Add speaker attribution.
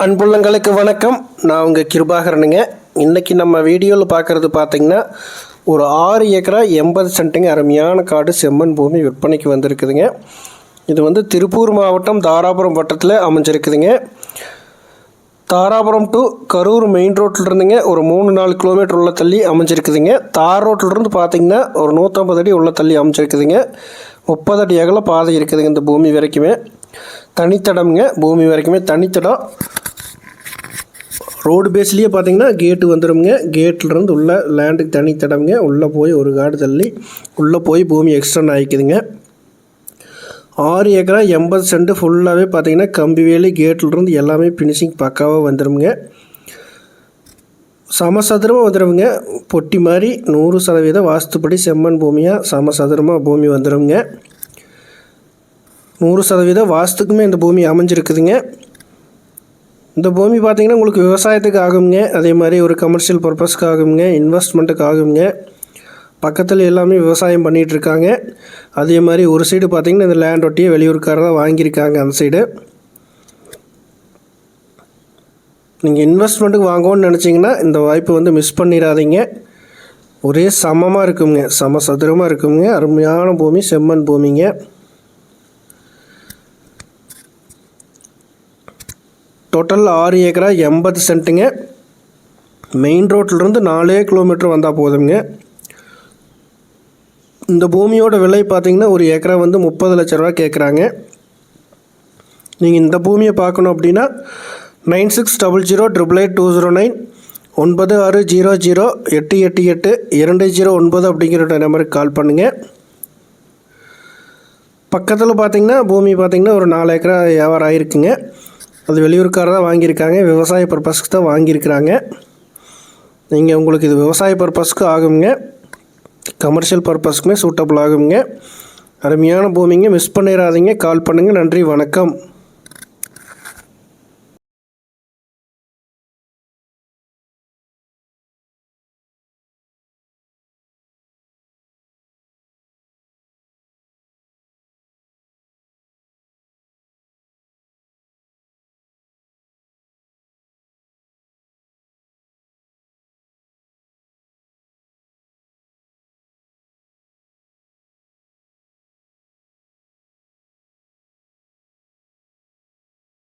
Speaker 1: அன்புள்ளங்களுக்கு வணக்கம். நான் உங்கள் கிருபாகரனுங்க. இன்றைக்கி நம்ம வீடியோவில் பார்க்குறது பார்த்திங்கன்னா ஒரு 6 ஏக்கரா 80 சென்ட்டுங்க அருமையான காடு செம்மண் பூமி விற்பனைக்கு வந்திருக்குதுங்க. இது வந்து திருப்பூர் மாவட்டம் தாராபுரம் வட்டத்தில் அமைஞ்சிருக்குதுங்க. தாராபுரம் டு கரூர் மெயின் ரோட்டில் இருந்துங்க ஒரு 3-4 கிலோமீட்டர் உள்ள தள்ளி அமைஞ்சிருக்குதுங்க. தார் ரோட்டிலிருந்து பார்த்திங்கன்னா ஒரு 150 அடி உள்ள தள்ளி அமைஞ்சிருக்குதுங்க. 30 அடி அகல பாதை இருக்குதுங்க. இந்த பூமி வரைக்குமே தனித்தடம்ங்க. பூமி வரைக்குமே தனித்தடம். ரோடு பேஸ்லேயே பார்த்தீங்கன்னா கேட்டு வந்துடுங்க. கேட்லேருந்து உள்ள லேண்டுக்கு தனித்தடம்ங்க. உள்ளே போய் ஒரு காடு தள்ளி உள்ளே போய் பூமி எக்ஸ்டெண்ட் ஆகிக்குதுங்க. 6 ஏக்கரா 80 சென்ட் ஃபுல்லாகவே பார்த்தீங்கன்னா கம்பி வேலி கேட்லேருந்து எல்லாமே ஃபினிஷிங் பக்காவாக வந்துடுங்க. சமசதுரமாக வந்துடுங்க. பொட்டி மாதிரி 100% வாஸ்துப்படி செம்மண் பூமியாக சமசதுரமாக பூமி வந்துடுங்க. 100% வாஸ்துக்குமே இந்த பூமி அமைஞ்சிருக்குதுங்க. இந்த பூமி பார்த்திங்கன்னா உங்களுக்கு விவசாயத்துக்கு ஆகுங்க. அதே மாதிரி ஒரு கமர்ஷியல் பர்பஸ்க்கு ஆகுங்க, இன்வெஸ்ட்மெண்ட்டுக்கு ஆகுங்க. பக்கத்தில் எல்லாமே விவசாயம் பண்ணிகிட்ருக்காங்க. அதே மாதிரி ஒரு சைடு பார்த்திங்கன்னா இந்த லேண்ட் ஒட்டியே வெளியூருக்காரராக வாங்கியிருக்காங்க. அந்த சைடு நீங்கள் இன்வெஸ்ட்மெண்ட்டுக்கு வாங்குவோன்னு நினச்சிங்கன்னா இந்த வாய்ப்பு வந்து மிஸ் பண்ணிடாதீங்க. ஒரே சமமாக இருக்குங்க, சதுரமாக இருக்குங்க. அருமையான பூமி, செம்மண் பூமிங்க. டோட்டல் 6 ஏக்கரா 80 சென்ட்டுங்க. மெயின் ரோட்டிலிருந்து 4 கிலோமீட்டர் வந்தால் போதுங்க. இந்த பூமியோட விலை பார்த்திங்கன்னா ஒரு ஏக்கரா வந்து 30 லட்ச ரூபா கேட்குறாங்க. நீங்கள் இந்த பூமியை பார்க்கணும் அப்படின்னா 9600888209 9600888209 அப்படிங்கிற நம்பருக்கு கால் பண்ணுங்கள். பக்கத்தில் பார்த்திங்கன்னா பூமி பார்த்திங்கன்னா ஒரு 4 ஏக்கரா வியாபாரம் ஆகிருக்குங்க. அது வெளியூருக்காரர் தான் வாங்கியிருக்காங்க. விவசாய பர்பஸ்க்கு தான் வாங்கியிருக்கிறாங்க. நீங்கள் உங்களுக்கு இது விவசாய பர்பஸ்க்கு ஆகுங்க, கமர்ஷியல் பர்பஸ்க்குமே சூட்டபிள் ஆகுங்க. அருமையான பூமிங்க. மிஸ் பண்ணிடாதீங்க. கால் பண்ணுங்கள். நன்றி, வணக்கம்.